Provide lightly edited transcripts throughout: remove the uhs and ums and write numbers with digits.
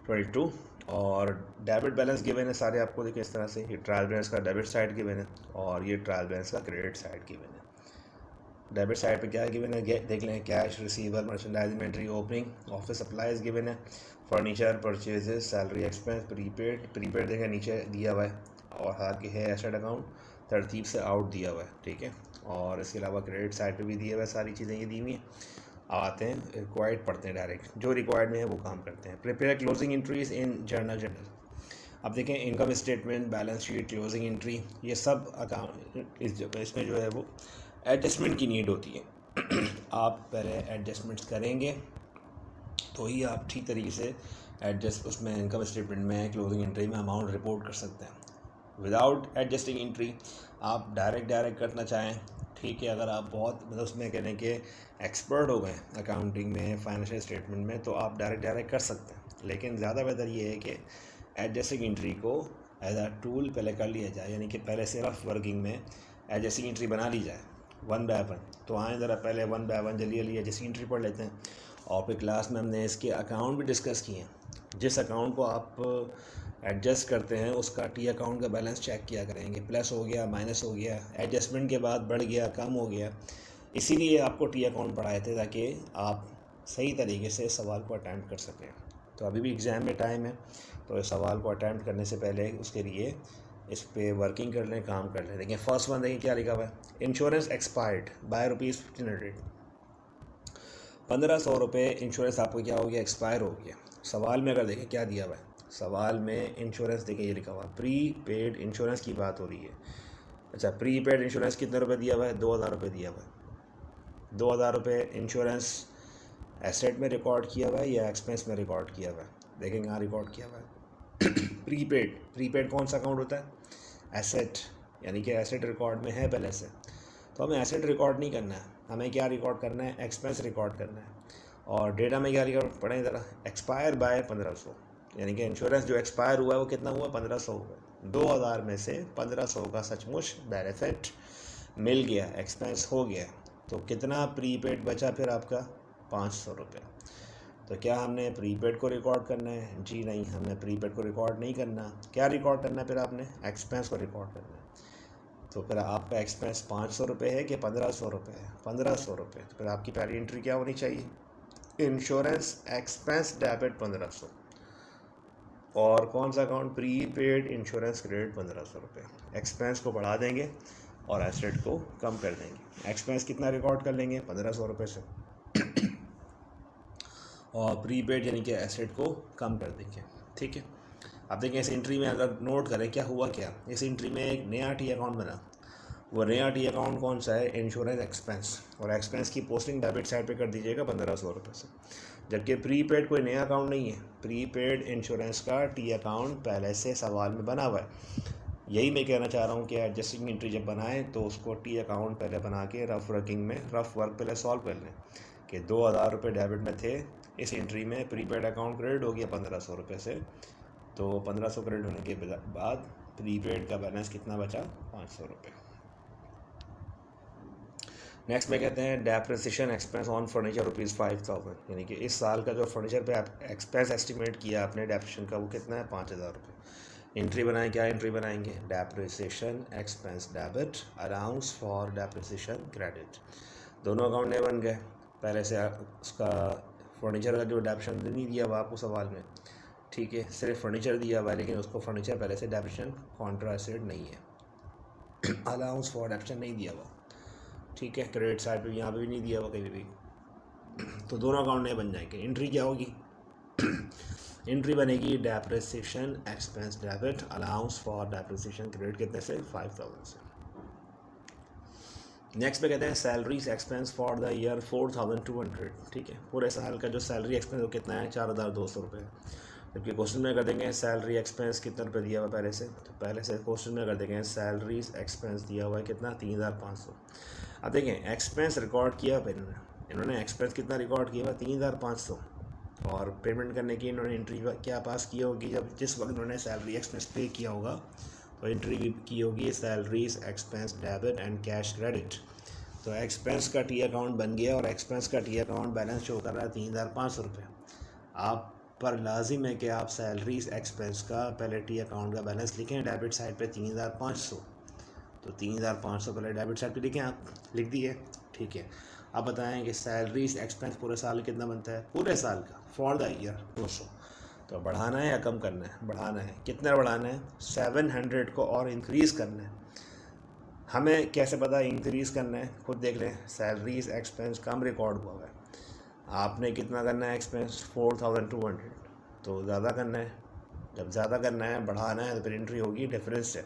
22। और debit balance given है सारे आपको, देखिए इस तरह से, ये ट्रायल बैलेंस का डेबिट साइड गिवन है और ये ट्रायल बैलेंस का क्रेडिट साइड गिवन है। डेबिट साइड पे क्या गिवन है देख लें, cash receiver, merchandise inventory, opening, office supplies given है, furniture purchases, salary expense, prepaid देखें नीचे दिया हुआ है, और हालांकि है एसेट अकाउंट तरतीब से आउट दिया हुआ है, ठीक है। और इसके अलावा क्रेडिट साइड पे भी दिया हुआ है, सारी चीज़ें ये दी हुई हैं। आते हैं रिक्वायर्ड, पढ़ते हैं डायरेक्ट, जो रिक्वायर्ड में है वो काम करते हैं। Prepare closing entries in journal. अब देखें income statement, balance sheet, closing entry, ये सब अकाउंट इसमें जो है वो एडजस्टमेंट की नीड होती है। आप पहले एडजस्टमेंट्स करेंगे तो ही आप ठीक तरीके से एडजस्ट उसमें इनकम स्टेटमेंट में, क्लोजिंग एंट्री में अमाउंट रिपोर्ट कर सकते हैं। विदाउट एडजस्टिंग एंट्री आप डायरेक्ट करना चाहें, ठीक है, अगर आप बहुत मतलब उसमें कहने के एक्सपर्ट हो गए अकाउंटिंग में, फाइनेंशियल स्टेटमेंट में, तो आप डायरेक्ट कर सकते हैं। लेकिन ज़्यादा बेहतर ये है कि एडजस्टिंग एंट्री को एज अ टूल पहले कर लिया जाए, यानी कि पहले से रफ वर्किंग में एडजस्टिंग एंट्री बना ली जाए 1 बाय 1। तो आए ज़रा पहले 1 बाय 1 जल्दी एडजस्टिंग एंट्री पढ़ लेते हैं। और फिर क्लास में हमने इसके अकाउंट भी डिस्कस किए हैं। जिस अकाउंट को आप एडजस्ट करते हैं उसका टी अकाउंट का बैलेंस चेक किया करेंगे, प्लस हो गया, माइनस हो गया, एडजस्टमेंट के बाद बढ़ गया, कम हो गया। इसीलिए आपको टी अकाउंट पढ़ाए थे ताकि आप सही तरीके से सवाल को अटैम्प्ट कर सकें। तो अभी भी एग्ज़ाम में टाइम है, तो इस सवाल को अटैम्प्ट करने से पहले उसके लिए इस पे वर्किंग कर लें, काम कर लें। देखिए फर्स्ट वन देखिए क्या लिखा हुआ है, इंश्योरेंस एक्सपायर्ड बाय ₹1500। 1500 रुपये इंश्योरेंस आपको क्या हो गया, एक्सपायर हो गया। सवाल में अगर देखें क्या दिया हुआ है, सवाल में इंश्योरेंस देखिए ये लिखा हुआ है, प्री पेड इंश्योरेंस की बात हो रही है। अच्छा, प्री पेड इंश्योरेंस कितने रुपए दिया हुआ है, 2000 रुपये दिया हुआ है। 2000 रुपये इंश्योरेंस एसेट में रिकॉर्ड किया हुआ है या एक्सपेंस में रिकॉर्ड किया हुआ है, देखेंगे यहाँ रिकॉर्ड किया हुआ है। प्रीपेड कौन सा अकाउंट होता है, एसेट, यानी कि एसेट रिकॉर्ड में है पहले से। तो हमें एसेट रिकॉर्ड नहीं करना है, हमें क्या रिकॉर्ड करना है, एक्सपेंस रिकॉर्ड करना है। और डेटा में क्या रिकॉर्ड पढ़ें ज़रा, एक्सपायर बाय 1500, यानी कि इंश्योरेंस जो एक्सपायर हुआ है वो कितना हुआ, 1500 हुआ। 2000 में से 1500 का सचमुच बेनिफिट मिल गया, एक्सपेंस हो गया, तो कितना प्रीपेड बचा फिर आपका, 500 रुपये। तो क्या हमने प्रीपेड को रिकॉर्ड करना है, जी नहीं, हमने प्रीपेड को रिकॉर्ड नहीं करना। क्या रिकॉर्ड करना है फिर आपने, एक्सपेंस को रिकॉर्ड करना है। तो फिर आपका एक्सपेंस 500 रुपये है कि 1500 रुपये है, 1500 रुपये। तो फिर आपकी पहली एंट्री क्या होनी चाहिए, इंश्योरेंस एक्सपेंस डेबिट 1500। और कौन सा अकाउंट, प्रीपेड इंश्योरेंस क्रेडिट 1500 रुपये। एक्सपेंस को बढ़ा देंगे और एसेट को कम कर देंगे। एक्सपेंस कितना रिकॉर्ड कर लेंगे, 1500 रुपये से, और प्रीपेड यानी कि एसेट को कम कर देंगे, ठीक है। अब देखें इस एंट्री में अगर नोट करें क्या हुआ, क्या इस एंट्री में एक नया टी अकाउंट बना। वो नया टी अकाउंट कौन सा है, इंश्योरेंस एक्सपेंस, और एक्सपेंस की पोस्टिंग डेबिट साइड पे कर दीजिएगा 1500 रुपये से। जबकि प्रीपेड कोई नया अकाउंट नहीं है, प्रीपेड इंश्योरेंस का टी अकाउंट पहले से सवाल में बना हुआ है। यही मैं कहना चाह रहा हूँ कि एडजस्टिंग एंट्री जब बनाएं तो उसको टी अकाउंट पहले बना के रफ वर्किंग में रफ वर्क पहले सॉल्व कर लें कि 2000 रुपये डेबिट में थे, इस एंट्री में प्रीपेड अकाउंट क्रेडिट हो गया 1500 रुपये से, तो 1500 क्रेडिट होने के बाद प्रीपेड का बैलेंस कितना बचा, 500 रुपये। नेक्स्ट में कहते हैं डेप्रिसिएशन एक्सपेंस ऑन फर्नीचर ₹5000, यानी कि इस साल का जो फर्नीचर पे एक्सपेंस एस्टिमेट किया आपने डेप्रिसिएशन का वो कितना है, 5000 रुपये। एंट्री बनाएं, क्या एंट्री बनाएंगे, depreciation expense debit, allowance for depreciation credit. दोनों अकाउंट नए बन गए। पहले से उसका फर्नीचर का जो डेप्रिसिएशन नहीं दिया हुआ आपको सवाल में, ठीक है, सिर्फ फर्नीचर दिया हुआ है, लेकिन उसको फर्नीचर पहले से डेप्रिसिएशन कॉन्ट्रा एसेट नहीं है। अलाउंस फॉर डेप्रिसिएशन नहीं दिया हुआ, ठीक है, क्रेडिट साइड पे यहाँ पे भी नहीं दिया हुआ कहीं भी। तो दोनों अकाउंट नए बन जाएंगे। एंट्री क्या होगी, एंट्री बनेगी depreciation expense debit, allowance for depreciation credit कितने से, 5000 से। नेक्स्ट पे कहते हैं salaries expense for the year 4200, ठीक है, पूरे साल का जो सैलरी एक्सपेंस वो कितना है, 4200 रुपये। जबकि क्वेश्चन में कर देंगे सैलरी एक्सपेंस कितने रुपये दिया हुआ पहले से, तो पहले से क्वेश्चन में कर देंगे सैलरीज एक्सपेंस दिया हुआ है कितना, 3500। अब देखें एक्सपेंस रिकॉर्ड किया हुआ इन्होंने एक्सपेंस कितना रिकॉर्ड किया हुआ, 3500। और पेमेंट करने की इन्होंने एंट्री क्या पास की होगी, जब जिस वक्त इन्होंने सैलरी एक्सपेंस पे किया होगा तो एंट्री की होगी salaries expense debit and cash credit. तो एक्सपेंस का टी अकाउंट बन गया और एक्सपेंस का टी अकाउंट बैलेंस शो कर रहा है 3500 रुपये। आप पर लाजिम है कि आप सैलरीज एक्सपेंस का पहले टी अकाउंट का बैलेंस लिखें डेबिट साइड पे 3,500, तो 3,500 पहले डेबिट साइड पे लिखें, आप लिख दिए, ठीक है। अब बताएं कि सैलरीज एक्सपेंस पूरे साल कितना बनता है, पूरे साल का फॉर द ईयर 200, तो बढ़ाना है या कम करना है, बढ़ाना है, कितना बढ़ाना है, 700 को और इंक्रीज़ करना है। हमें कैसे पता इंक्रीज़ करना है, खुद देख लें, सैलरीज एक्सपेंस कम रिकॉर्ड हुआ है, आपने कितना करना है एक्सपेंस 4,200, तो ज़्यादा करना है, जब ज़्यादा करना है बढ़ाना है तो फिर एंट्री होगी डिफरेंस से,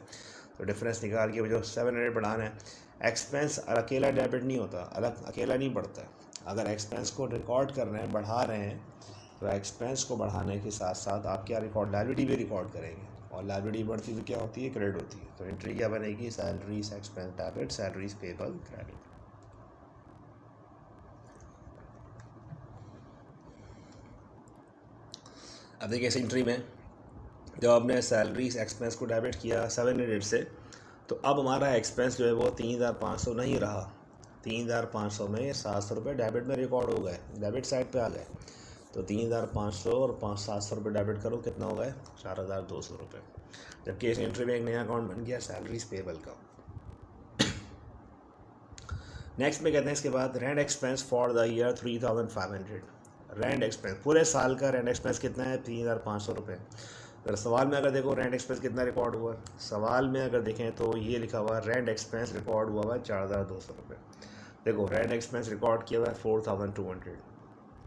तो डिफरेंस निकाल के जो 700 बढ़ाना है। एक्सपेंस अकेला डेबिट नहीं होता, अलग अकेला नहीं बढ़ता है, अगर एक्सपेंस को रिकॉर्ड कर रहे हैं, बढ़ा रहे हैं, तो एक्सपेंस को बढ़ाने के साथ साथ आप क्या रिकॉर्ड, लायबिलिटी भी रिकॉर्ड करेंगे, और लायबिलिटी बढ़ती तो क्या होती है, क्रेडिट होती है, तो एंट्री क्या बनेगी, salaries expense debit, salaries payable credit. अब देखिए इस एंट्री में जब आपने सैलरीज एक्सपेंस को डेबिट किया 700 से, तो अब हमारा एक्सपेंस जो है वो 3,500 नहीं रहा, 3,500 में 700 रुपये डेबिट में रिकॉर्ड हो गए, डेबिट साइड पे आ गए, तो 3,500 और 700 रुपये डेबिट करो, कितना हो गए, 4,200 रुपये। जबकि इस एंट्री में एक नया अकाउंट बन गया सैलरीज पेबल का। नेक्स्ट में कहते हैं इसके बाद rent expense for the year 3,500, rent expense पूरे साल का रेंट एक्सपेंस कितना है, 3,500 रुपये। अगर सवाल में अगर देखो रेंट एक्सपेंस कितना रिकॉर्ड हुआ, सवाल में अगर देखें तो ये लिखा हुआ रेंट एक्सपेंस रिकॉर्ड हुआ है 4,200 रुपये। देखो रेंट एक्सपेंस रिकॉर्ड किया हुआ है 4,200,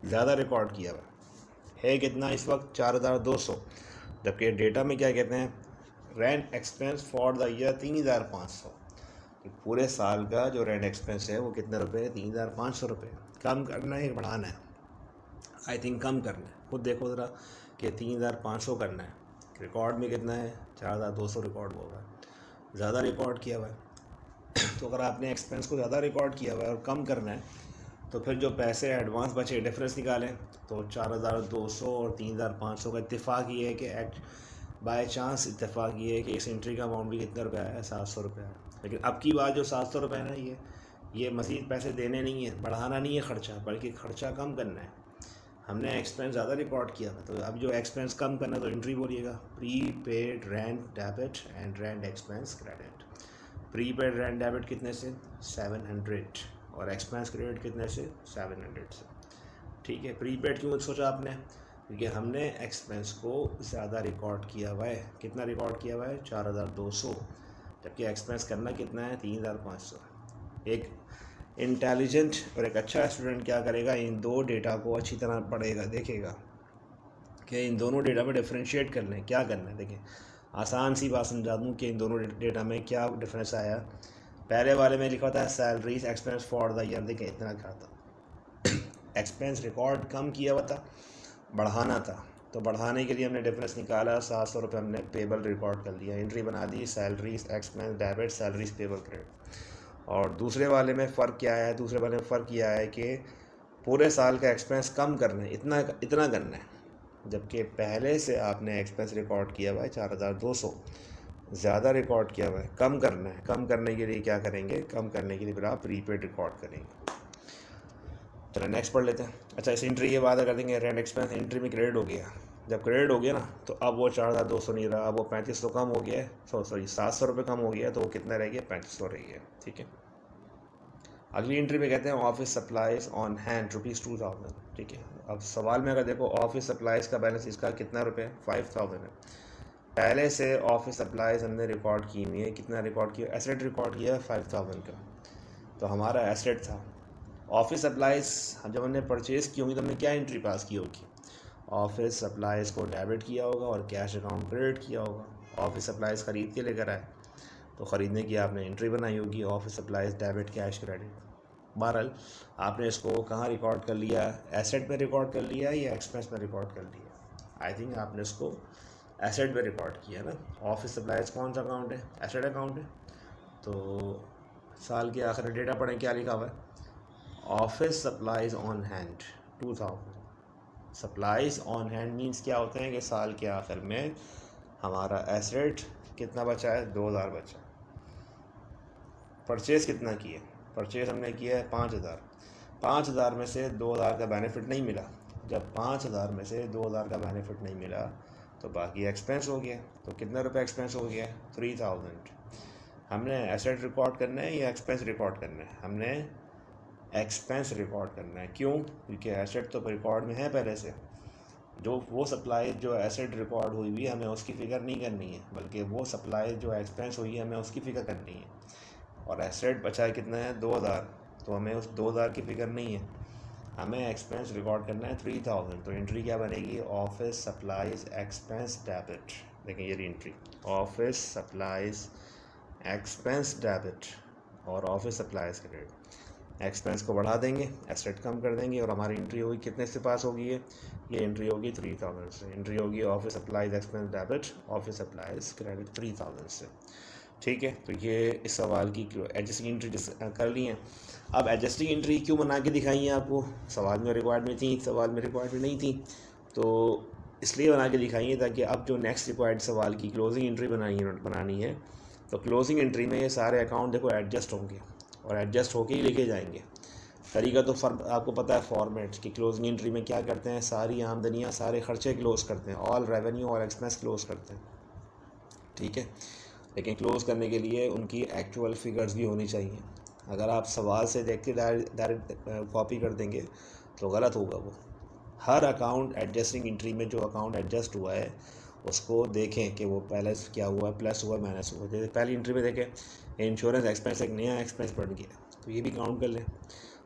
ज़्यादा रिकॉर्ड किया हुआ है कितना इस वक्त 4,200, जबकि डेटा में क्या कहते हैं, rent expense for the year 3,500, पूरे साल का जो रेंट एक्सपेंस है वो कितने रुपए है, 3,500 रुपये। कम करना है बढ़ाना है, आई थिंक कम करना है, खुद देखो ज़रा कि 3,500 करना है, रिकॉर्ड में कितना है, 4,200 रिकॉर्ड हुआ है, ज़्यादा रिकॉर्ड किया हुआ है। तो अगर आपने एक्सपेंस को ज़्यादा रिकॉर्ड किया हुआ है और कम करना है, तो फिर जो पैसे एडवांस बचे डिफरेंस निकालें, तो 4,200 और 3,500 का इत्तेफाक ये है कि बाय चांस इत्तेफाक ये है कि इस एंट्री का अमाउंट भी कितना रुपया है, 700 रुपये है। लेकिन अब की बात जो 700 रुपये है ना, ये मज़ीद पैसे देने नहीं है, बढ़ाना नहीं है खर्चा, बल्कि खर्चा कम करना है। हमने एक्सपेंस ज़्यादा रिकॉर्ड किया था, तो अब जो एक्सपेंस कम करना है तो एंट्री बोलिएगा pre paid rent debit and rent expense credit. Pre paid rent debit कितने से, 700, और एक्सपेंस क्रेडिट कितने से, 700 से, ठीक है। प्री पेड क्यों सोचा आपने, क्योंकि हमने एक्सपेंस को ज़्यादा रिकॉर्ड किया हुआ है, कितना रिकॉर्ड किया हुआ है, 4,200, जबकि एक्सपेंस करना कितना है, 3,500। एक इंटेलिजेंट और एक अच्छा स्टूडेंट क्या करेगा, इन दो डेटा को अच्छी तरह पढ़ेगा, देखेगा कि इन दोनों डेटा में डिफ्रेंशिएट कर लें, क्या करना है। देखिए आसान सी बात समझा दूँ कि इन दोनों डेटा में क्या डिफरेंस आया। पहले वाले में लिखा था salaries expense for the year, देखिए इतना क्या था, एक्सपेंस रिकॉर्ड कम किया हुआ था, बढ़ाना था, तो बढ़ाने के लिए हमने डिफरेंस निकाला, 700 रुपये हमने पेबल रिकॉर्ड कर लिया, एंट्री बना दी salaries expense debit salaries payable credit. और दूसरे वाले में फ़र्क क्या है, दूसरे वाले में फ़र्क किया है कि पूरे साल का एक्सपेंस कम करना है, इतना करना है, जबकि पहले से आपने एक्सपेंस रिकॉर्ड किया हुआ है 4,200, ज़्यादा रिकॉर्ड किया हुआ है, कम करना है। कम करने के लिए क्या करेंगे, कम करने के लिए फिर आप प्रीपेड रिकॉर्ड करेंगे। चलो नेक्स्ट पढ़ लेते हैं। अच्छा इस एंट्री के बाद अगर देंगे रेंट एक्सपेंस एंट्री में क्रेडिट हो गया, जब क्रेडिट हो गया ना, तो अब वो 4,200 नहीं रहा, अब वो 3,500 कम हो गया है, सॉरी 700 रुपये कम हो गया है, तो वो कितना रह गया, 3,500 रह गया, ठीक है। अगली एंट्री में कहते हैं ऑफिस सप्लाईज ऑन हैंड ₹2,000, ठीक है। अब सवाल में अगर देखो ऑफिस सप्लाईज का बैलेंस इसका कितना रुपये, 5,000 है। पहले से ऑफिस सप्लाईज हमने रिकॉर्ड की हुई है, कितना रिकॉर्ड किया, एसेट रिकॉर्ड किया है 5,000 का, तो हमारा एसेट था। ऑफिस सप्लाईज जब हमने परचेज़ की होंगी तो हमने क्या एंट्री पास की होगी, ऑफिस सप्लाईज़ को डेबिट किया होगा और कैश अकाउंट क्रेडिट किया होगा। ऑफिस सप्लाईज़ ख़रीद के लेकर आए तो ख़रीदने की आपने एंट्री बनाई होगी, office supplies debit cash credit. बहरहाल आपने इसको कहाँ रिकॉर्ड कर लिया, एसेट में रिकॉर्ड कर लिया या एक्सपेंस में रिकॉर्ड कर लिया, आई थिंक आपने इसको एसेट में रिकॉर्ड किया ना। ऑफिस सप्लाईज़ कौन सा अकाउंट है, एसेट अकाउंट है। तो साल के आखिर डेटा पढ़ें क्या लिखा हुआ है, office supplies on hand 2,000। Supplies on hand means क्या होते हैं कि साल के आखिर में हमारा एसेट कितना बचा है, 2,000 बचा। परचेज़ कितना किया, परचेज़ हमने किया है 5,000, 5,000 में से 2,000 का बेनिफिट नहीं मिला, जब 5,000 में से 2,000 का बेनिफिट नहीं मिला तो बाकी एक्सपेंस हो गया। तो कितना रुपये एक्सपेंस हो गया? 3,000। हमने एसेट रिकॉर्ड करना है या एक्सपेंस रिकॉर्ड करना है? हमने एक्सपेंस रिकॉर्ड करना है। क्यों? क्योंकि एसेट तो रिकॉर्ड में है पहले से। जो वो सप्लाई जो एसेट रिकॉर्ड हुई हुई हमें उसकी फ़िगर नहीं करनी है, बल्कि वो सप्लाई जो एक्सपेंस हुई है हमें उसकी फ़िगर करनी है। और एसेट बचा है कितना है? 2,000। तो हमें उस 2,000 की फ़िगर नहीं है, हमें एक्सपेंस रिकॉर्ड करना है 3,000। तो एंट्री क्या बनेगी? Office supplies expense debit. देखें ये entry, office supplies expense debit और ऑफिस सप्लाइज क्रेडिट। एक्सपेंस को बढ़ा देंगे, एसेट कम कर देंगे और हमारी एंट्री होगी कितने से पास होगी? ये एंट्री होगी 3,000 से। एंट्री होगी office supplies expense debit, office supplies credit 3,000 से। ठीक है, तो ये इस सवाल की एडजस्टिंग एंट्री कर ली है। अब एडजस्टिंग एंट्री क्यों बना के दिखाई है आपको? सवाल में रिक्वायर्ड में थी, सवाल में रिक्वायर्ड में नहीं थी, तो इसलिए बना के दिखाई है ताकि अब जो नेक्स्ट रिक्वायर्ड सवाल की क्लोजिंग एंट्री बनानी है, तो क्लोजिंग एंट्री में ये सारे अकाउंट देखो एडजस्ट होंगे और एडजस्ट होके ही लिखे जाएंगे। तरीका तो आपको पता है फॉर्मेट की। क्लोजिंग एंट्री में क्या करते हैं? सारी आमदनियाँ सारे खर्चे क्लोज करते हैं, ऑल रेवेन्यू और एक्सपेंस क्लोज करते हैं। ठीक है, लेकिन क्लोज करने के लिए उनकी एक्चुअल फिगर्स भी होनी चाहिए। अगर आप सवाल से देख के डायरेक्ट कॉपी कर देंगे तो गलत होगा। वो हर अकाउंट एडजस्टिंग एंट्री में जो अकाउंट एडजस्ट हुआ है उसको देखें कि वो पहले क्या हुआ, प्लस हुआ, माइनस हुआ। जैसे पहली एंट्री में देखें इंश्योरेंस एक्सपेंस एक नया एक्सपेंस बन गया, तो ये भी काउंट कर लें।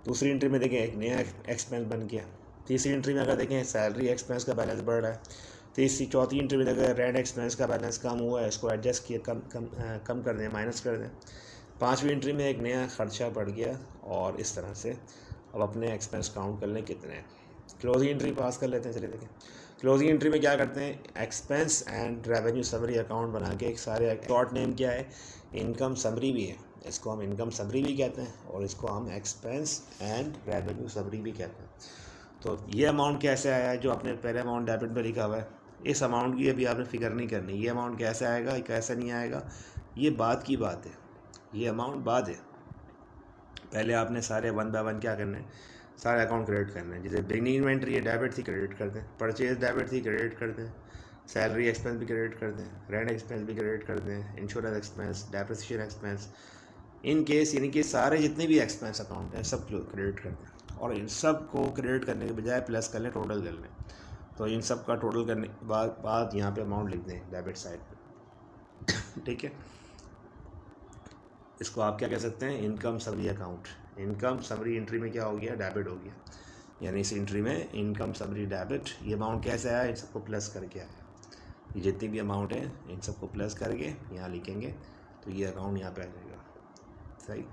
दूसरी एंट्री में देखें एक नया एक्सपेंस बन गया। तीसरी एंट्री में अगर देखें सैलरी एक्सपेंस का बैलेंस बढ़ रहा है। चौथी एंट्री में देखें रेंट एक्सपेंस का बैलेंस कम हुआ है, इसको एडजस्ट किए कम कर दें, माइनस कर दें। पाँचवीं एंट्री में एक नया खर्चा बढ़ गया और इस तरह से अब अपने एक्सपेंस काउंट कर लें कितने हैं। क्लोजिंग एंट्री पास कर लेते हैं। चलिए देखें क्लोजिंग एंट्री में क्या करते हैं, expense and revenue summary account बना के एक सारे शॉर्ट नेम क्या है, इनकम समरी भी है, इसको हम इनकम समरी भी कहते हैं और इसको हम एक्सपेंस एंड रेवेन्यू समरी भी कहते हैं। तो ये अमाउंट कैसे आया है जो आपने पहले अमाउंट डेबिट में लिखा हुआ है, इस अमाउंट की अभी आपने फिगर नहीं करनी। ये अमाउंट कैसे आएगा कैसे नहीं आएगा ये बाद की बात है, ये अमाउंट बाद है। पहले आपने सारे वन बाय वन क्या करना है, सारे अकाउंट क्रेडिट करने हैं। जैसे बिगनिंग इन्वेंट्री है डेबिट थी, क्रेडिट कर दें। परचेज डेबिट थी, क्रेडिट कर दें। सैलरी एक्सपेंस भी क्रेडिट कर दें, रेंट एक्सपेंस भी क्रेडिट कर दें, insurance expense, depreciation expense, in case यानी कि सारे जितने भी एक्सपेंस अकाउंट हैं सब क्रेडिट कर दें। और इन सब को क्रेडिट करने के बजाय प्लस कर लें, टोटल कर लें। तो इन सब का टोटल करने के बाद यहाँ पे अमाउंट लिख दें डेबिट साइड पे। ठीक है, इसको आप क्या कह सकते हैं, income summary account. Income summary entry में क्या हो गया, डेबिट हो गया, यानी इस एंट्री में इनकम समरी डेबिट। ये अमाउंट कैसे आया, इन सबको प्लस करके आया। ये जितनी भी अमाउंट है इन सबको प्लस करके यहाँ लिखेंगे तो ये अकाउंट यहाँ पे आ जाएगा। सही।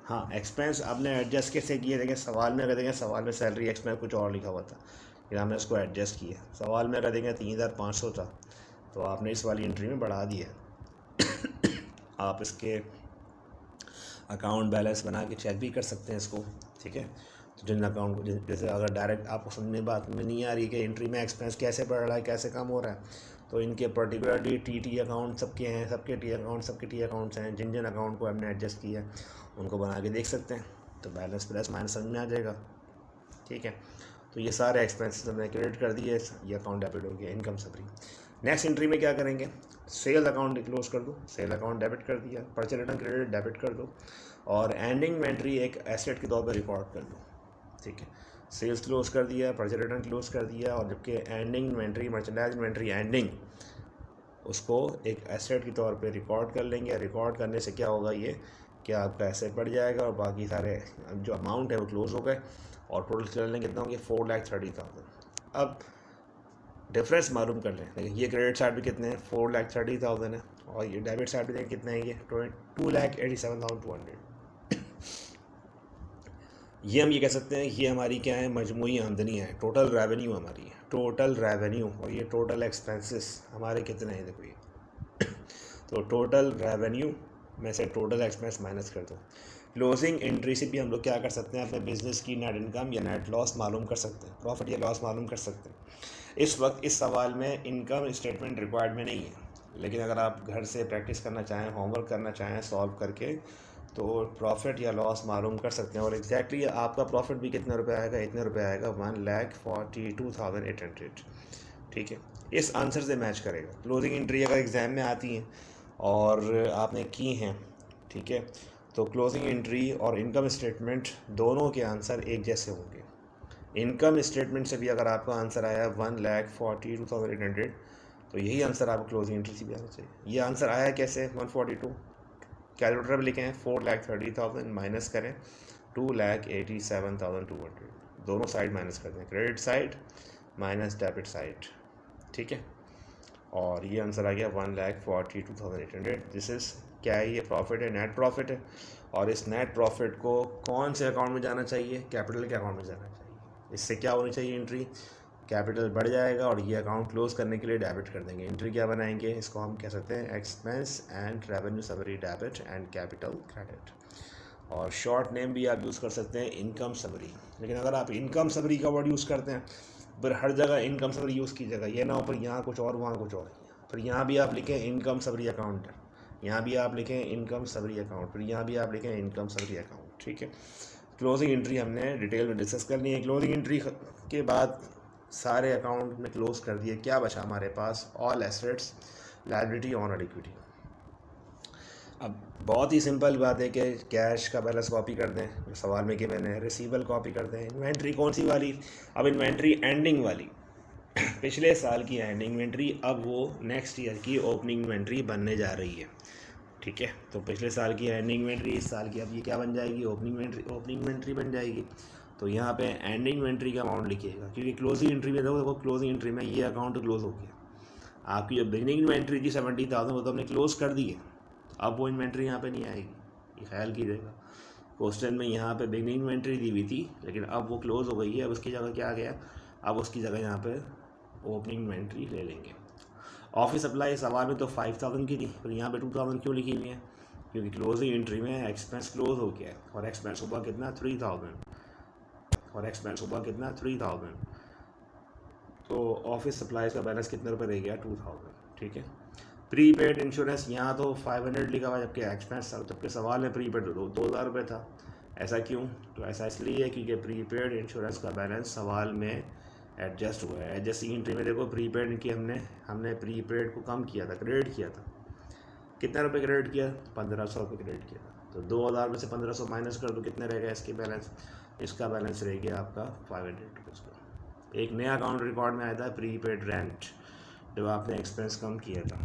हाँ, एक्सपेंस आपने एडजस्ट कैसे किए, देखें सवाल में अगर देखें, सवाल में सैलरी एक्सपेंस कुछ और लिखा हुआ था, फिर हमने उसको एडजस्ट किया। सवाल में अगर देखें 3,500 था तो आपने इस वाली एंट्री में बढ़ा दिया। आप इसके अकाउंट बैलेंस बना के चेक भी कर सकते हैं इसको। ठीक है, तो जिन अकाउंट को जैसे अगर डायरेक्ट आपको समझने बात में नहीं आ रही कि एंट्री में एक्सपेंस कैसे बढ़ रहा है कैसे कम हो रहा है, तो इनके पर्टिकुलरली टी अकाउंट सबके हैं, सबके टी अकाउंट्स हैं। जिन जिन अकाउंट को हमने एडजस्ट किया उनको बना के देख सकते हैं, तो बैलेंस प्लस माइनस समझ में आ जाएगा। ठीक है, तो ये सारे एक्सपेंसेस हमने क्रेडिट कर दिए, ये अकाउंट डेबिट हो गया, इनकम समरी। नेक्स्ट एंट्री में क्या करेंगे, सेल अकाउंट क्लोज कर दो, सेल अकाउंट डेबिट कर दिया, परचेज रिटर्न क्रेडिट डेबिट कर दो और एंडिंग इन्वेंट्री एक एसेट के तौर पर रिकॉर्ड कर दो। ठीक है, सेल्स क्लोज कर दिया, परचेज रिटर्न क्लोज कर दिया और जबकि ending inventory, merchandise inventory ending, उसको एक एसेट के तौर पे रिकॉर्ड कर लेंगे। रिकॉर्ड करने से क्या होगा, ये कि आपका एसेट बढ़ जाएगा और बाकी सारे जो अमाउंट है वो क्लोज हो गए और टोटल कर लेंगे कितना हो गया, 4,30,000। अब डिफरेंस मालूम कर लें। देखिए ये क्रेडिट साइड भी कितने हैं, 4,30,000 है और ये डेबिट साइड भी देखें कितने हैं, ये 2,87,200। ये हम ये कह सकते हैं ये हमारी क्या है, मजमूई आमदनी है, टोटल रेवेन्यू हमारी है, टोटल रेवेन्यू। और ये टोटल एक्सपेंसेस हमारे कितने हैं, देखो ये। तो टोटल रेवेन्यू में से टोटल एक्सपेंस माइनस कर दो। क्लोजिंग एंट्री से भी हम लोग क्या कर सकते हैं, अपने बिजनेस की नेट इनकम या नेट लॉस मालूम कर सकते हैं, प्रॉफिट या लॉस मालूम कर सकते हैं। इस वक्त इस सवाल में इनकम स्टेटमेंट रिक्वायर्ड में नहीं है, लेकिन अगर आप घर से प्रैक्टिस करना चाहें, होमवर्क करना चाहें सॉल्व करके, तो प्रॉफिट या लॉस मालूम कर सकते हैं। और एग्जैक्टली आपका प्रॉफिट भी कितने रुपए आएगा, इतने रुपए आएगा 1,42,800। ठीक है, इस आंसर से मैच करेगा। क्लोजिंग एंट्री अगर एग्ज़ाम में आती हैं और आपने की हैं, ठीक है, तो क्लोजिंग एंट्री और इनकम स्टेटमेंट दोनों के आंसर एक जैसे होंगे। इनकम स्टेटमेंट से भी अगर आपका आंसर आया 1,42,800, तो यही आंसर आपको क्लोजिंग एंट्री से भी आना चाहिए। ये आंसर आया कैसे 142, कैलकुलेटर में लिखें 4,30,000 माइनस करें 2,87,200, दोनों साइड माइनस कर दें, credit side minus debit side. ठीक है, और ये आंसर आ गया 1,42,800। दिस इज़ क्या है, ये प्रॉफिट है, नेट प्रॉफिट है। और इस नेट प्रॉफिट को कौन से अकाउंट में जाना चाहिए, कैपिटल के अकाउंट में जाना चाहिए। इससे क्या होनी चाहिए एंट्री, कैपिटल बढ़ जाएगा और ये अकाउंट क्लोज करने के लिए डेबिट कर देंगे। एंट्री क्या बनाएंगे, इसको हम कह सकते हैं expense and revenue summary debit and capital credit. और शॉर्ट नेम भी आप यूज़ कर सकते हैं इनकम समरी। लेकिन अगर आप इनकम समरी का वर्ड यूज़ करते हैं, फिर हर जगह इनकम समरी यूज़ कीजिएगा, ये ना हो पर यहाँ कुछ और वहाँ कुछ और। फिर यहाँ भी आप लिखें इनकम समरी अकाउंट, यहाँ भी आप लिखें इनकम समरी अकाउंट, फिर यहाँ भी आप लिखें इनकम समरी अकाउंट। ठीक है, क्लोजिंग एंट्री हमने डिटेल में डिस्कस करनी है। क्लोजिंग एंट्री के बाद सारे अकाउंट में क्लोज कर दिए, क्या बचा हमारे पास, all assets, liability, owner equity. अब बहुत ही सिंपल बात है कि कैश का बैलेंस कॉपी कर दें, सवाल में कि मैंने रिसीवेबल कॉपी कर दें। इन्वेंट्री कौन सी वाली, अब इन्वेंट्री एंडिंग वाली पिछले साल की एंडिंग इन्वेंट्री, अब वो नेक्स्ट ईयर की ओपनिंग इन्वेंट्री बनने जा रही है। ठीक है, तो पिछले साल की एंडिंग इन्वेंट्री इस साल की अब ये क्या बन जाएगी, ओपनिंग इन्वेंट्री बन जाएगी। तो यहाँ पे एंडिंग इन्वेंट्री का अमाउंट लिखिएगा, क्योंकि क्लोजिंग एंट्री में देखो क्लोजिंग एंट्री में ये अकाउंट क्लोज हो गया। आपकी जो बिगनिंग इन्वेंट्री थी 70,000, वो तो हमने क्लोज कर दी है, अब वो इन्वेंट्री यहाँ पे नहीं आएगी, ये ख्याल कीजिएगा। क्वेश्चन में यहाँ पे बिगनिंग इन्वेंट्री दी हुई थी, लेकिन अब वो क्लोज हो गई है। अब उसकी जगह क्या आ गया, अब उसकी जगह यहाँ पे ओपनिंग इन्वेंट्री ले लेंगे। ऑफिस सप्लाई सवाल में तो 5,000 की थी, पर यहाँ पे 2,000 क्यों लिखी हुई है, क्योंकि क्लोजिंग एंट्री में एक्सपेंस क्लोज हो गया है और एक्सपेंस हुआ कितना 3,000, और एक्सपेंस हुआ कितना 3,000। तो ऑफिस सप्लाईज का बैलेंस कितने रुपए रह गया 2,000। ठीक है, प्रीपेड इंश्योरेंस यहाँ तो 500 लिखा हुआ, जबकि एक्सपेंस जबकि सवाल में प्रीपेड 2,000 रुपये था। ऐसा क्यों, तो ऐसा इसलिए है क्योंकि प्रीपेड इंश्योरेंस का बैलेंस सवाल में एडजस्ट हुआ है। एडजस्टिंग एंट्री में देखो प्रीपेड की हमने प्रीपेड को कम किया था, क्रेडिट किया था। कितने रुपए क्रेडिट किया, 1,500 रुपये क्रेडिट किया था। तो 2,000 में से 1,500 माइनस कर दो, कितने रह गए इसके बैलेंस, इसका बैलेंस रह गया आपका 500 रुपीज़ का। एक नया अकाउंट रिकॉर्ड में आया था प्रीपेड रेंट, जब आपने एक्सपेंस कम किया था।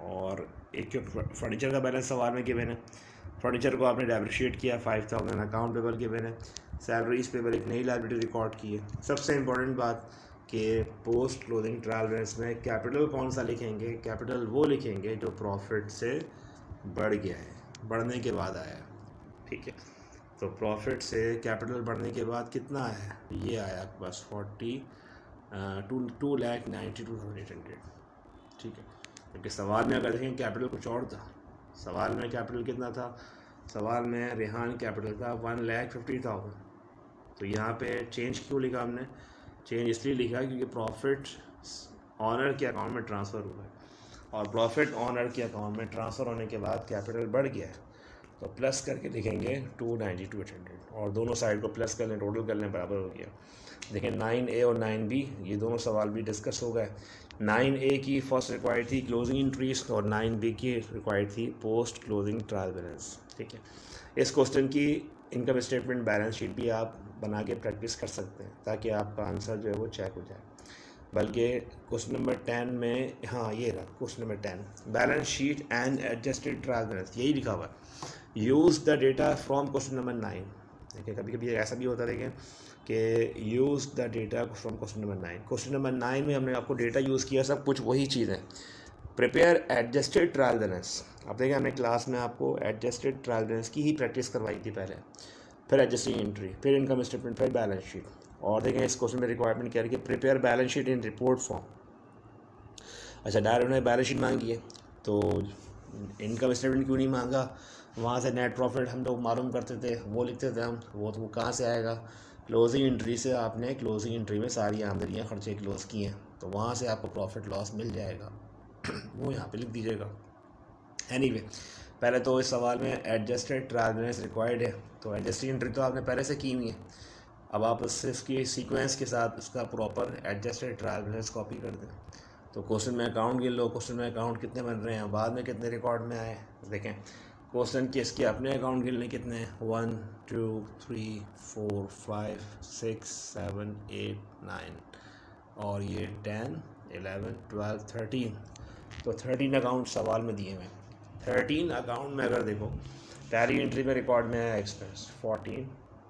और एक जो फर्नीचर का बैलेंस सवाल में गिवन है, फर्नीचर को आपने डेप्रिशिएट किया 5,000, अकाउंट पेबल गिवन है, सैलरीज पेबल एक नई लायबिलिटी रिकॉर्ड की है। सबसे इम्पोर्टेंट बात कि पोस्ट क्लोजिंग ट्रायल बैलेंस में कैपिटल कौन सा लिखेंगे, कैपिटल वो लिखेंगे जो प्रॉफिट से बढ़ गया है, बढ़ने के बाद आया है। ठीक है, तो प्रॉफिट से कैपिटल बढ़ने के बाद कितना आया, ये आया आपके पास 2,92,800। ठीक है, क्योंकि सवाल में अगर देखें कैपिटल कुछ और था, सवाल में कैपिटल कितना था, सवाल में रेहान कैपिटल था 1,50,000। तो यहाँ पे चेंज क्यों लिखा हमने, चेंज इसलिए लिखा क्योंकि प्रॉफिट ऑनर के अकाउंट में ट्रांसफ़र हुआ है, और प्रॉफिट ऑनर के अकाउंट में ट्रांसफ़र होने के बाद कैपिटल बढ़ गया है, तो प्लस करके लिखेंगे 292,800, और दोनों साइड को प्लस कर लें, टोटल कर लें, बराबर हो गया। देखिए 9A और 9B ये दोनों सवाल भी डिस्कस हो गए। 9A की फर्स्ट रिक्वायर्ड थी क्लोजिंग एंट्रीज और 9B की रिक्वायर्ड थी पोस्ट क्लोजिंग ट्रायल बैलेंस। ठीक है, इस क्वेश्चन की इनकम स्टेटमेंट बैलेंस शीट भी आप बना के प्रैक्टिस कर सकते हैं, ताकि आपका आंसर जो है वो चेक हो जाए। बल्कि क्वेश्चन नंबर 10 में, हाँ ये रहा question number 10, balance sheet and adjusted trial balance, यही लिखा हुआ है। Use the data from question number 9। देखिए कभी कभी ऐसा भी होता है, देखें कि use the data from question number 9। Question number 9 में हमने आपको डेटा यूज़ किया, सब कुछ वही चीज़ है। प्रिपेयर एडजस्टेड ट्रायल बैलेंस, अब देखिए हमने क्लास में आपको एडजस्टेड ट्रायल बैलेंस की ही प्रैक्टिस करवाई थी पहले, फिर एडजस्टिंग एंट्री, फिर इनकम स्टेटमेंट, फिर बैलेंस शीट। और देखें इस क्वेश्चन में रिक्वायरमेंट क्या है कि prepare balance sheet in report form. अच्छा, डायरेक्ट उन्होंने बैलेंस शीट मांगी है, तो इनकम स्टेटमेंट क्यों नहीं मांगा, वहाँ से नेट प्रॉफिट हम लोग मालूम करते थे, वो लिखते थे हम, वो कहाँ से आएगा, क्लोजिंग एंट्री से। आपने क्लोजिंग एंट्री में सारी आमदनियाँ खर्चे क्लोज किए हैं, तो वहाँ से आपको प्रॉफिट लॉस मिल जाएगा वो यहाँ पे लिख दीजिएगा। एनीवे, पहले तो इस सवाल में एडजस्टेड ट्रायल बैलेंस रिक्वायर्ड है, तो एडजस्टेड एंट्री तो आपने पहले से की हुई है। अब आप उससे इसकी सीक्वेंस के साथ उसका proper adjusted trial balance copy कर दें। तो क्वेश्चन में अकाउंट गिन लो, क्वेश्चन में अकाउंट कितने बन रहे हैं, बाद में कितने रिकॉर्ड में आए। देखें क्वेश्चन के इसके अपने अकाउंट गिन लें कितने हैं, 1 2 3 4 5 6 7 8 9 और ये 10 11 12 13। तो 13 अकाउंट सवाल में दिए हुए हैं। 13 अकाउंट में अगर देखो टैली एंट्री में रिकॉर्ड में है एक्सपेंस 14,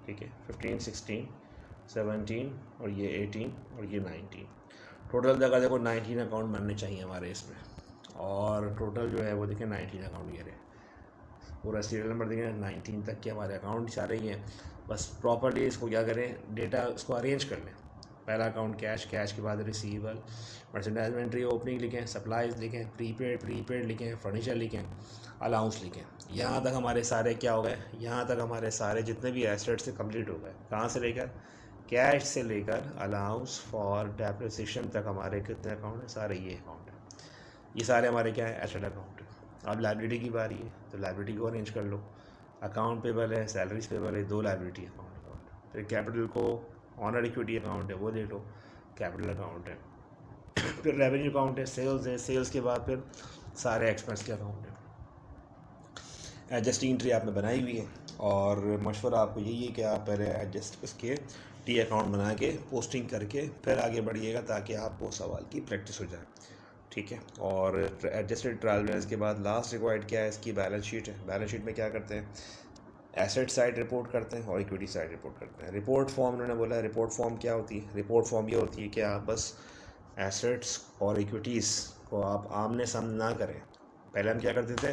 ठीक है, 15 16 17 और ये 18 और ये 19। टोटल जगह देखो 19 अकाउंट बनने चाहिए हमारे इसमें, और टोटल जो है वो देखिए 19 अकाउंट ये रहे। पूरा सीरियल नंबर देखें 19 तक के हमारे अकाउंट सारे ही हैं। बस प्रॉपर्ली इसको क्या करें, डेटा उसको अरेंज कर लें। पहला अकाउंट कैश, कैश के बाद रिसीवेबल, मर्चेंडाइज इन्वेंट्री ओपनिंग लिखें, सप्लाईज लिखें, प्रीपेड लिखें, फर्नीचर लिखें, अलाउंस लिखें। यहाँ तक हमारे सारे क्या हो गए, यहाँ तक हमारे सारे जितने भी एसेट्स से कंप्लीट हो गए। कहाँ से लेकर, कैश से लेकर अलाउंस फॉर डेप्रिसिएशन तक हमारे कितने अकाउंट हैं, सारे ये अकाउंट हैं। ये सारे हमारे क्या है, एसेट अकाउंट है। अब लाइबिलिटी की बारी है, तो लाइबिलिटी को अरेंज कर लो। अकाउंट पेबल है, सैलरीज पेबल है, 2 लाइबिलिटी अकाउंट। फिर कैपिटल को ऑनर इक्विटी अकाउंट है वो दे लो, कैपिटल अकाउंट है। फिर रेवेन्यू अकाउंट है, सेल्स है, सेल्स के बाद फिर सारे एक्सपेंस के अकाउंट है। एडजस्टिंग एंट्री आपने बनाई हुई है, और मशवरा आपको यही है कि आप पहले एडजस्ट उसके टी अकाउंट बना के पोस्टिंग करके फिर आगे बढ़िएगा, ताकि आपको सवाल की प्रैक्टिस हो जाए, ठीक है। और एडजस्टेड ट्रायल बैलेंस के बाद लास्ट रिक्वायर्ड क्या है, इसकी बैलेंस शीट है। बैलेंस शीट में क्या करते हैं, एसेट साइड रिपोर्ट करते हैं और इक्विटी साइड रिपोर्ट करते हैं। रिपोर्ट फॉर्म उन्होंने बोला है, रिपोर्ट फॉर्म क्या होती है, रिपोर्ट फॉर्म ये होती है कि आप बस एसेट्स और इक्विटीज़ को आप आमने सामने ना करें। पहले हम क्या करते थे,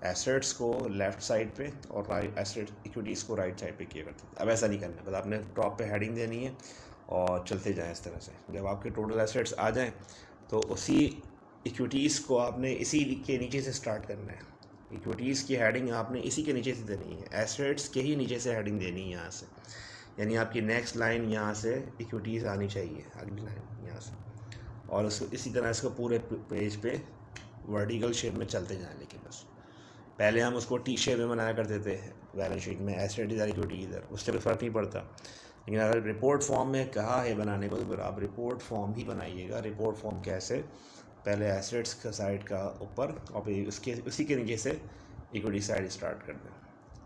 एसेट्स को लेफ़्ट साइड पे और राइट एसेट इक्विटीज़ को राइट साइड पे किया करते थे। अब ऐसा नहीं करना, बस आपने टॉप पे हेडिंग देनी है और चलते जाएं इस तरह से। जब आपके टोटल एसेट्स आ जाएं तो उसी इक्विटीज़ को आपने इसी के नीचे से स्टार्ट करना है। इक्विटीज़ की हेडिंग आपने इसी के नीचे से देनी है, एसेट्स के ही नीचे से हेडिंग देनी है यहाँ से। यानी आपकी नेक्स्ट लाइन यहाँ से इक्विटीज़ आनी चाहिए, अगली लाइन यहाँ से, और उसको इसी तरह इसको पूरे पेज पे वर्टिकल शेप में चलते जाएं। लेकिन बस पहले हम उसको टी शेप में बनाया करते थे बैलेंस शीट में, एसेट इधर इक्विटी इधर, उससे कोई फ़र्क नहीं पड़ता। लेकिन अगर रिपोर्ट फॉर्म में कहा है बनाने को, तो फिर आप रिपोर्ट फॉर्म ही बनाइएगा। रिपोर्ट फॉर्म कैसे, पहले एसेट्स का साइड का ऊपर और फिर उसके उसी के नीचे से इक्विटी साइड स्टार्ट कर दें।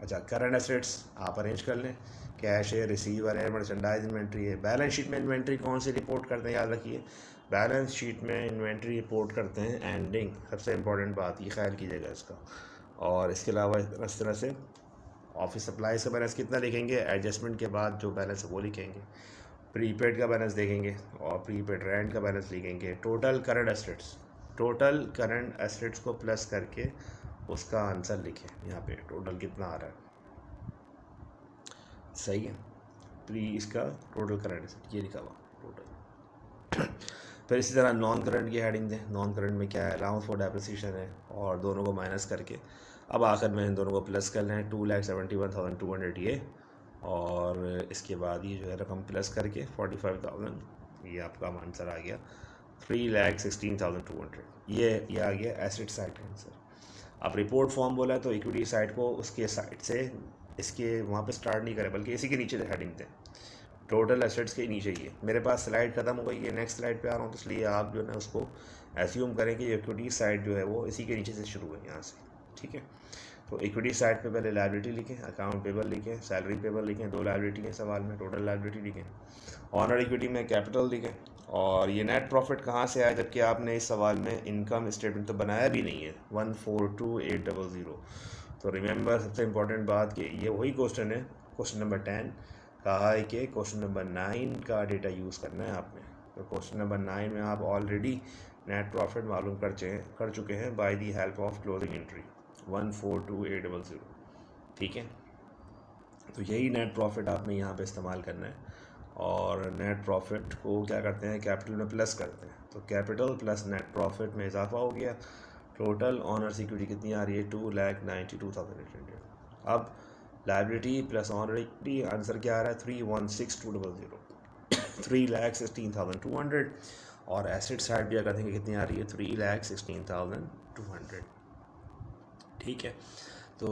अच्छा, करंट एसेट्स आप अरेंज कर लें, कैश है, रिसीवर है, मर्चेंडाइज इन्वेंट्री है। बैलेंस शीट में इन्वेंट्री कौन सी रिपोर्ट करते हैं, याद रखिए, बैलेंस शीट में इन्वेंट्री रिपोर्ट करते हैं एंडिंग, सबसे इंपॉर्टेंट बात ये ख्याल कीजिएगा इसका। और इसके अलावा इस तरह से ऑफिस सप्लाईज का बैलेंस कितना लिखेंगे, एडजस्टमेंट के बाद जो बैलेंस है वो लिखेंगे, प्रीपेड का बैलेंस देखेंगे और प्रीपेड रेंट का बैलेंस लिखेंगे। टोटल करंट एसेट्स को प्लस करके उसका आंसर लिखें। यहाँ पे टोटल कितना आ रहा है, सही है, प्री इसका टोटल करंट एसेट ये लिखा हुआ टोटल। फिर इसी तरह नॉन करंट की हेडिंग दें। नॉन करंट में क्या है, अलाउंस फॉर डेप्रिसिएशन है, और दोनों को माइनस करके अब आखिर में इन दोनों को प्लस कर लें, 2,71,200 ये, और इसके बाद ये जो है रकम प्लस करके 45,000, ये आपका आंसर आ गया 3,16,200। ये आ गया एसेट साइड का आंसर। अब रिपोर्ट फॉर्म बोला तो इक्विटी साइड को उसके साइड से इसके वहाँ पे स्टार्ट नहीं करें, बल्कि इसी के नीचे हेडिंग दें, टोटल एसेट्स के नीचे। ये मेरे पास स्लाइड ख़त्म हो गई है, नेक्स्ट स्लाइड पे आ रहा हूँ, तो इसलिए आप जो है ना उसको एज्यूम करें कि इक्विटी साइड जो है वो इसी के नीचे से शुरू है, यहाँ से, ठीक है। तो इक्विटी साइड पे पहले लायबिलिटी लिखें, अकाउंट पेबल लिखें, सैलरी पेबल लिखें, 2 लायबिलिटी है सवाल में, टोटल लायबिलिटी लिखें। ऑनर इक्विटी में कैपिटल लिखें। और ये नेट प्रॉफिट कहाँ से आया, जबकि आपने इस सवाल में इनकम स्टेटमेंट तो बनाया भी नहीं है, 142,800। तो रिमेंबर सबसे इंपॉर्टेंट बात कि ये वही क्वेश्चन है, क्वेश्चन नंबर 10 कहा है कि क्वेश्चन नंबर 9 का डेटा यूज़ करना है आपने। तो क्वेश्चन नंबर 9 में आप ऑलरेडी नेट प्रॉफिट मालूम कर चुके हैं by the help of closing entry 142,800, ठीक है। तो यही नेट प्रॉफिट आपने यहाँ पे इस्तेमाल करना है, और नेट प्रॉफिट को क्या करते हैं, कैपिटल में प्लस करते हैं। तो कैपिटल प्लस नेट प्रॉफिट में इजाफा हो गया। टोटल ऑनर इक्विटी कितनी आ रही है, 2,92,800। अब liability plus honour equity answer क्या आ रहा है, 3,16,200, 3,16,200। और एसेट साइड भी अगर देखें कितनी आ रही है, 3,16,200, ठीक है। तो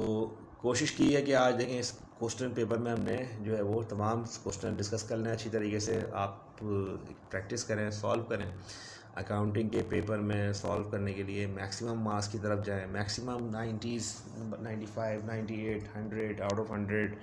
कोशिश की है कि आज देखें इस क्वेश्चन पेपर में हमने जो है वो तमाम क्वेश्चन डिस्कस कर लें अच्छी तरीके से। आप प्रैक्टिस करें, सॉल्व करें। अकाउंटिंग के पेपर में सॉल्व करने के लिए मैक्सिमम मार्क्स की तरफ जाएं, मैक्सिमम 90s, 95, 98, 100 आउट ऑफ 100